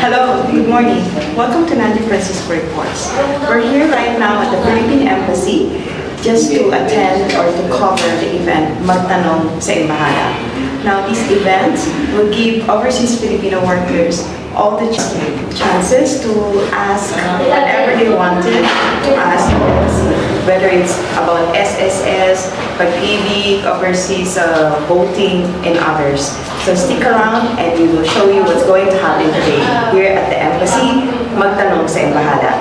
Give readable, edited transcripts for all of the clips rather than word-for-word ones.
Hello, good morning. Welcome to Nanju Francisco Reports. We're here right now at the Philippine Embassy just to attend or to cover the event Magtanong sa Embahada. Now, this event will give overseas Filipino workers all the chances to ask whatever they wanted to ask the embassy, whether it's about SSS, pag-ibig, overseas voting, and others. So stick around and we will show you what's going to happen today here at the embassy, Magtanong sa Embahada.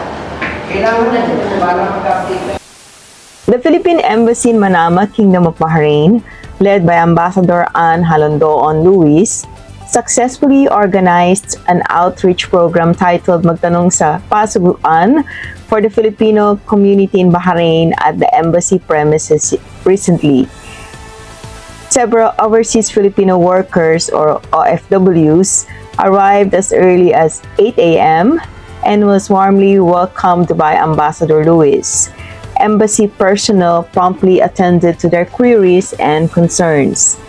The Philippine Embassy in Manama, Kingdom of Bahrain, led by Ambassador Anne Jalando-on Louis, successfully organized an outreach program titled Magtanong sa Pasuguan for the Filipino community in Bahrain at the embassy premises recently. Several overseas Filipino workers or OFWs arrived as early as 8 a.m. and was warmly welcomed by Ambassador Louis. Embassy personnel promptly attended to their queries and concerns.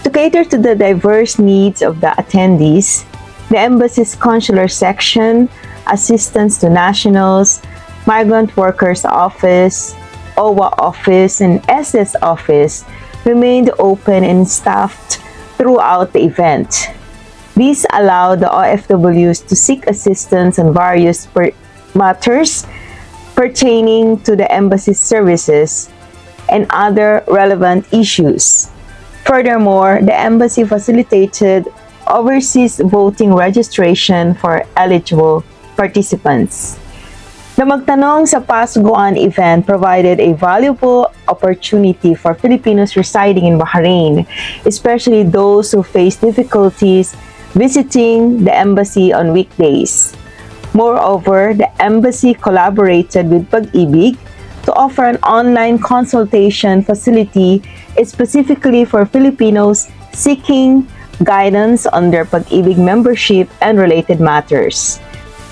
To cater to the diverse needs of the attendees, the embassy's consular section, assistance to nationals, migrant workers office, OWA office, and SS office remained open and staffed throughout the event. These allowed the OFWs to seek assistance on various matters pertaining to the embassy's services and other relevant issues. Furthermore, the embassy facilitated overseas voting registration for eligible participants. The Magtanong sa Pasuguan event provided a valuable opportunity for Filipinos residing in Bahrain, especially those who face difficulties visiting the embassy on weekdays. Moreover, the embassy collaborated with Pag-ibig to offer an online consultation facility specifically for Filipinos seeking guidance on their Pag-ibig membership and related matters.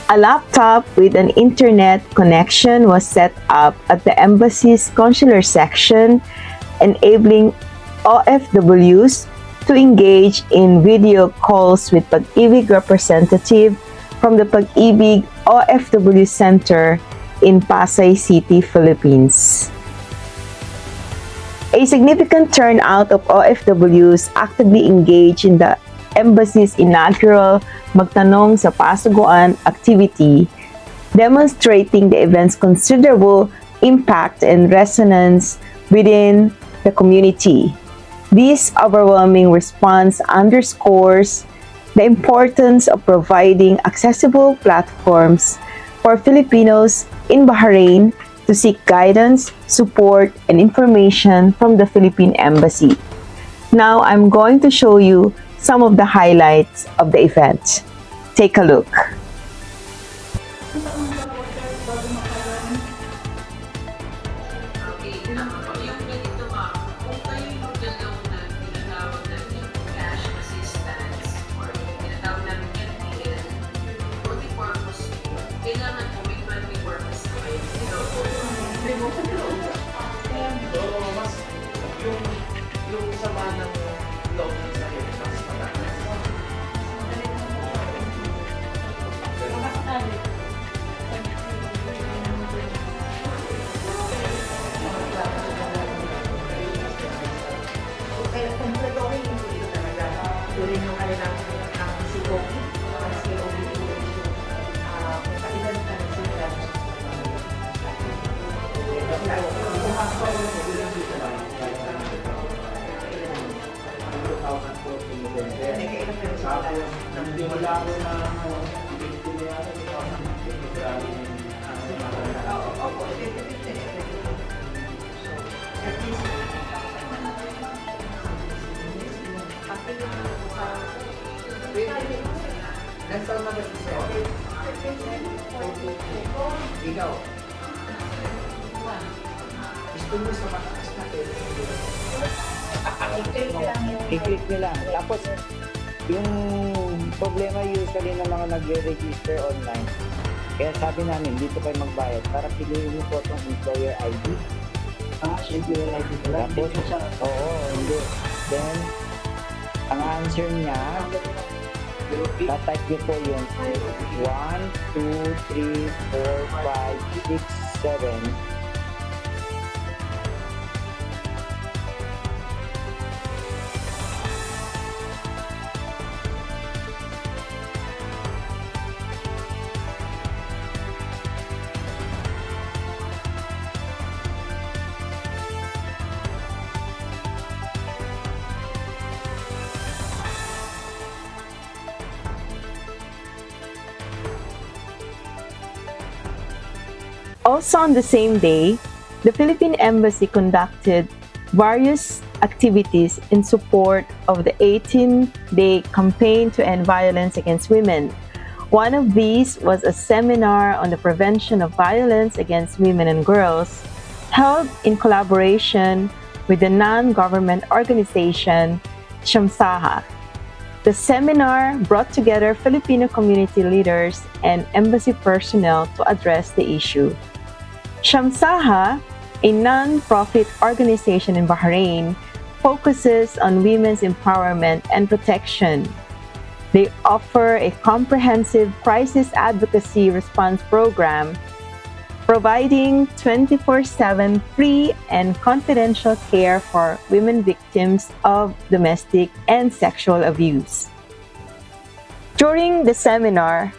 A laptop with an internet connection was set up at the embassy's consular section, enabling OFWs to engage in video calls with Pag-ibig representative from the Pag-ibig OFW Center in Pasay City, Philippines. A significant turnout of OFWs actively engaged in the embassy's inaugural Magtanong sa Pasuguan activity, demonstrating the event's considerable impact and resonance within the community. This overwhelming response underscores the importance of providing accessible platforms for Filipinos in Bahrain to seek guidance, support, and information from the Philippine Embassy. Now, I'm going to show you some of the highlights of the event. Take a look. Yung sama ng loob ng sakit, mas matakas. Kaya kompleto rin yung dito talaga. Tuloy yung kanilang COP, kung kailan ka na sila. Wala ko na Nasaan na ba siya? Ikaw? Gusto mo sa mataas na I-click nyo lang. Tapos, yung problema usually ng mga nagre-register online, kaya sabi namin, dito kayo magbayad para piliin nyo po itong employer ID. Employer ID pala? Tapos, oo, hindi. Then, ang answer niya, Tatype niyo po yung 1, 2, 3, 4, 5, 6, 7. Also on the same day, the Philippine Embassy conducted various activities in support of the 18-day campaign to end violence against women. One of these was a seminar on the prevention of violence against women and girls, held in collaboration with the non-government organization Shamsaha. The seminar brought together Filipino community leaders and embassy personnel to address the issue. Shamsaha, a non-profit organization in Bahrain, focuses on women's empowerment and protection. They offer a comprehensive crisis advocacy response program, providing 24/7 free and confidential care for women victims of domestic and sexual abuse. During the seminar,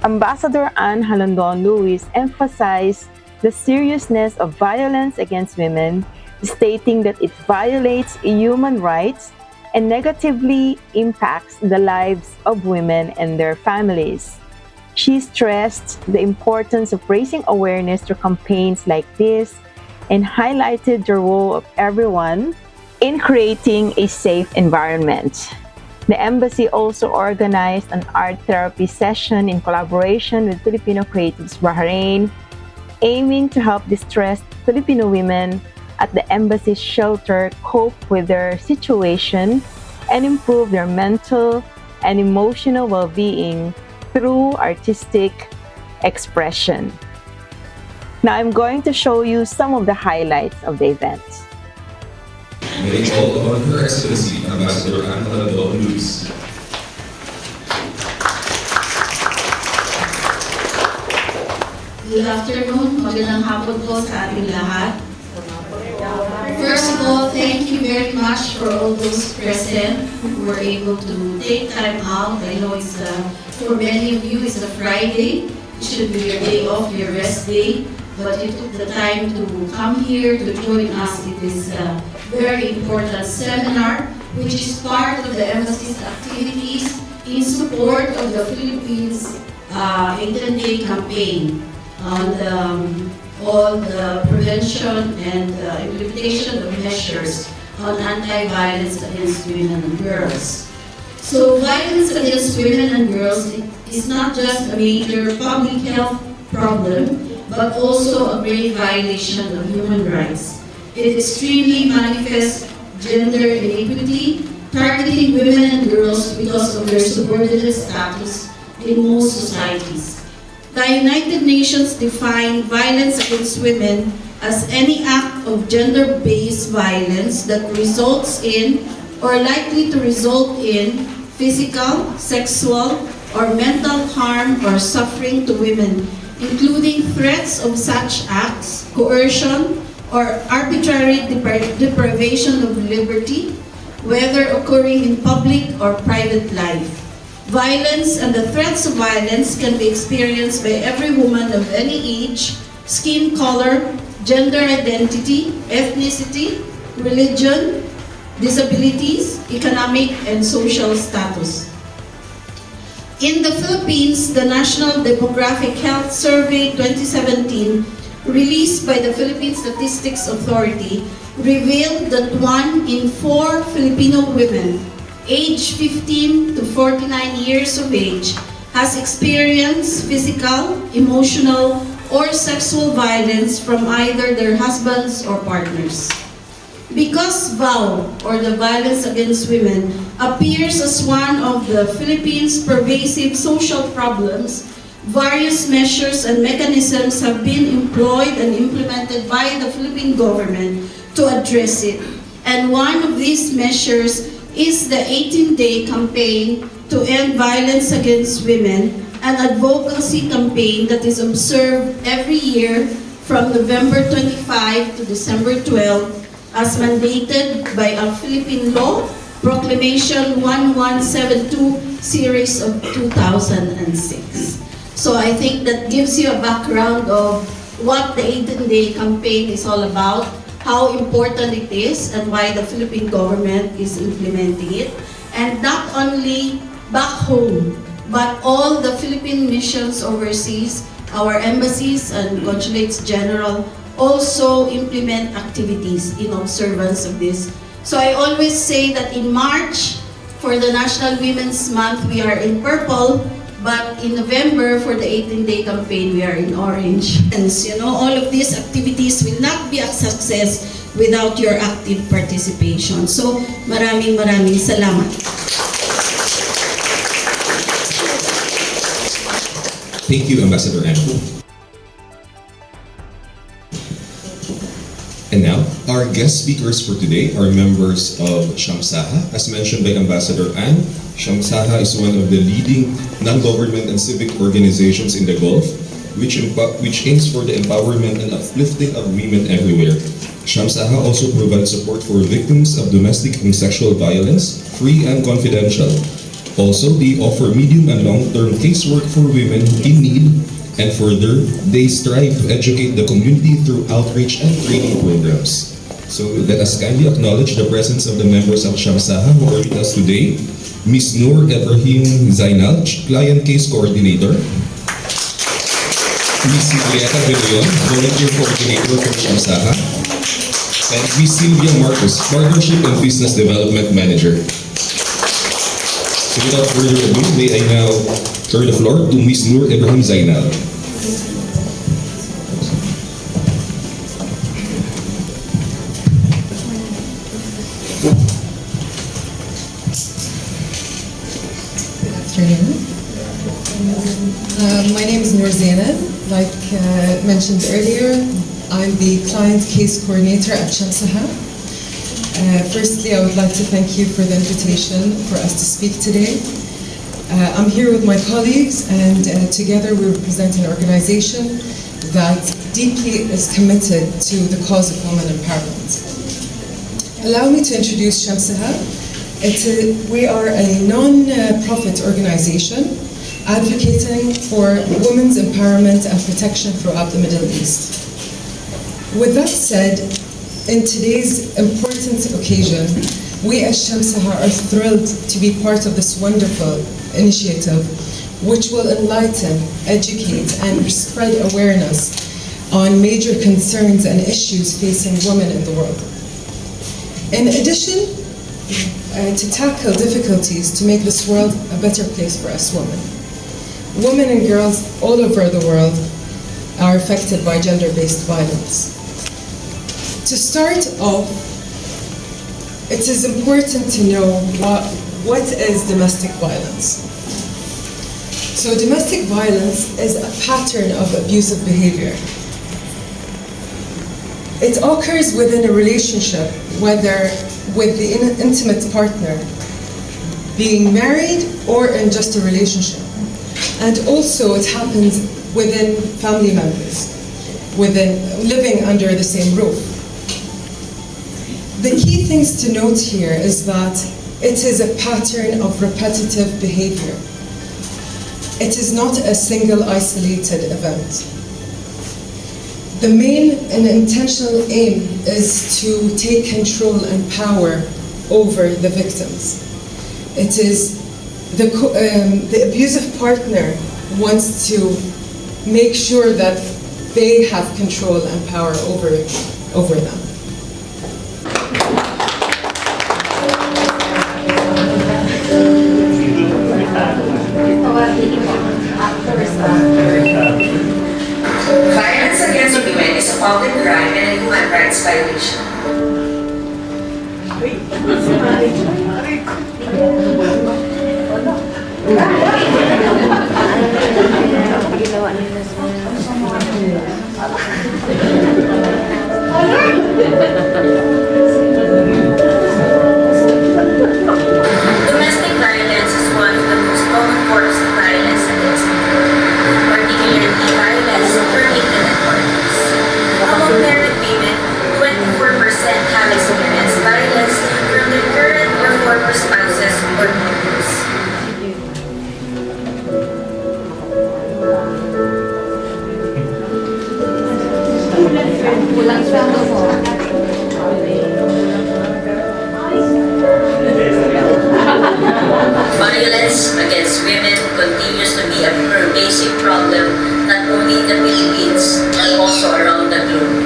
Ambassador Anne Jalando-on Louis emphasized the seriousness of violence against women, stating that it violates human rights and negatively impacts the lives of women and their families. She stressed the importance of raising awareness through campaigns like this and highlighted the role of everyone in creating a safe environment. The embassy also organized an art therapy session in collaboration with Filipino Creatives Bahrain, aiming to help distressed Filipino women at the embassy's shelter cope with their situation and improve their mental and emotional well-being through artistic expression. Now I'm going to show you some of the highlights of the event. May call upon Her Excellency Ambassador Anne Jalando-on Louis. Good afternoon, magandang hapon po sa ating lahat. First of all, thank you very much for all those present who were able to take time out. I know it's for many of you it's a Friday. It should be your day off, your rest day. But you took the time to come here to join us in this very important seminar, which is part of the embassy's activities in support of the Philippines 18-day campaign on all the prevention and implementation of measures on anti-violence against women and girls. So violence against women and girls is not just a major public health problem, but also a grave violation of human rights. It extremely manifests gender inequity, targeting women and girls because of their subordinate status in most societies. The United Nations defined violence against women as any act of gender-based violence that results in or likely to result in physical, sexual, or mental harm or suffering to women, including threats of such acts, coercion, or arbitrary deprivation of liberty, whether occurring in public or private life. Violence and the threats of violence can be experienced by every woman of any age, skin color, gender identity, ethnicity, religion, disabilities, economic and social status. In the Philippines, the National Demographic Health Survey 2017, released by the Philippine Statistics Authority, revealed that 1 in 4 Filipino women aged 15 to 49 years of age has experienced physical, emotional, or sexual violence from either their husbands or partners. Because VAW, or the violence against women, appears as one of the Philippines' pervasive social problems, various measures and mechanisms have been employed and implemented by the Philippine government to address it. And one of these measures is the 18-day campaign to end violence against women, an advocacy campaign that is observed every year from November 25 to December 12 as mandated by a Philippine law, Proclamation 1172, Series of 2006. So I think that gives you a background of what the 18-day campaign is all about, how important it is, and why the Philippine government is implementing it. And not only back home, but all the Philippine missions overseas, our embassies and consulates general also implement activities in observance of this. So I always say that in March, for the National Women's Month, we are in purple, but in November, for the 18-day campaign, we are in orange. And you know, all of these activities will not be a success without your active participation. So, maraming salamat. Thank you, Ambassador Anne. And now, our guest speakers for today are members of Shamsaha. As mentioned by Ambassador Anne, Shamsaha is one of the leading non-government and civic organizations in the Gulf, which aims for the empowerment and uplifting of women everywhere. Shamsaha also provides support for victims of domestic and sexual violence, free and confidential. Also, they offer medium and long-term casework for women in need, and further, they strive to educate the community through outreach and training programs. So let us kindly acknowledge the presence of the members of Shamsaha who are with us today. Ms. Noor Ibrahim Zainal, Client Case Coordinator. Ms. Julieta Villion, Volunteer Coordinator from Shamsaha. And Ms. Sylvia Marcos, Partnership and Business Development Manager. So without further ado, may I now turn the floor to Ms. Noor Ibrahim Zainal. My name is Noor Zainab. Like mentioned earlier, I'm the Client Case Coordinator at Shamsaha. Firstly, I would like to thank you for the invitation for us to speak today. I'm here with my colleagues, and together we represent an organization that deeply is committed to the cause of women empowerment. Allow me to introduce Shamsaha. We are a non-profit organization advocating for women's empowerment and protection throughout the Middle East. With that said, in today's important occasion, we as Shamsaha are thrilled to be part of this wonderful initiative, which will enlighten, educate, and spread awareness on major concerns and issues facing women in the world. In addition, to tackle difficulties to make this world a better place for us women. Women and girls all over the world are affected by gender-based violence. To start off, it is important to know what is domestic violence. So domestic violence is a pattern of abusive behavior. It occurs within a relationship, whether with the intimate partner, being married or in just a relationship. And also it happens within family members, living under the same roof. The key things to note here is that it is a pattern of repetitive behavior. It is not a single isolated event. The main and intentional aim is to take control and power over the victims. It is the abusive partner wants to make sure that they have control and power over them. Violence against women is a public crime and a human rights violation. Domestic violence is one of the or workers. Violence against women continues to be a pervasive problem not only in the Philippines but also around the globe.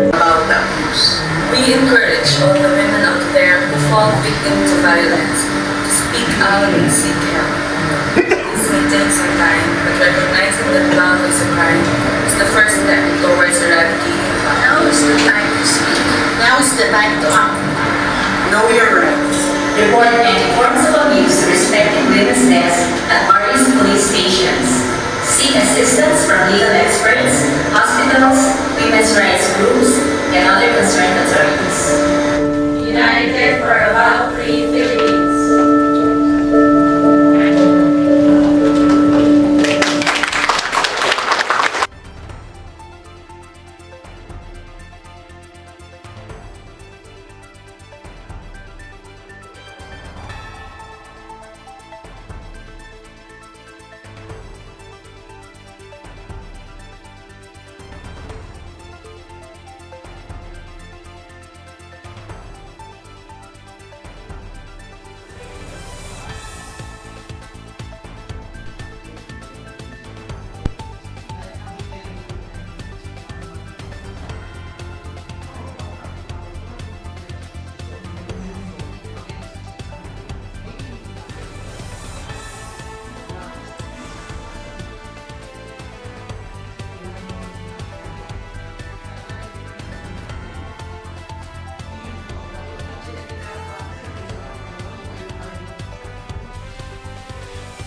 About the abuse, we encourage all the women out there who fall victim to violence to speak out and seek help. This may take some time, but recognizing that violence is a crime is the first step towards eradicating violence. Now is the time to speak. Now is the time to act. Know your rights. Report any forms of abuse respecting women's deaths at various police stations. Seek assistance from legal experts, hospitals, women's rights groups, and other concerned authorities. United for a Vow-Free Philippines.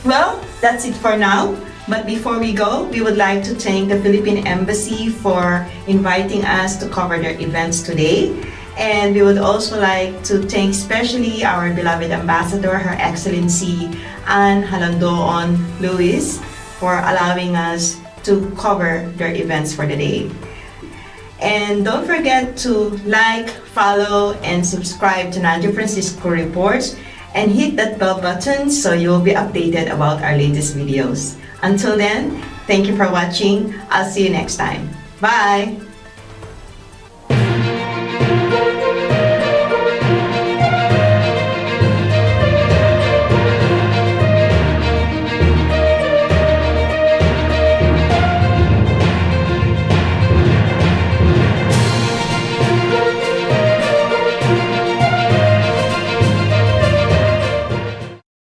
Well, that's it for now. But before we go, we would like to thank the Philippine Embassy for inviting us to cover their events today. And we would also like to thank especially our beloved Ambassador, Her Excellency Anne Jalando-on Louis, for allowing us to cover their events for the day. And don't forget to like, follow, and subscribe to Nanju Francisco Reports and hit that bell button so you'll be updated about our latest videos. Until then, thank you for watching. I'll see you next time. Bye!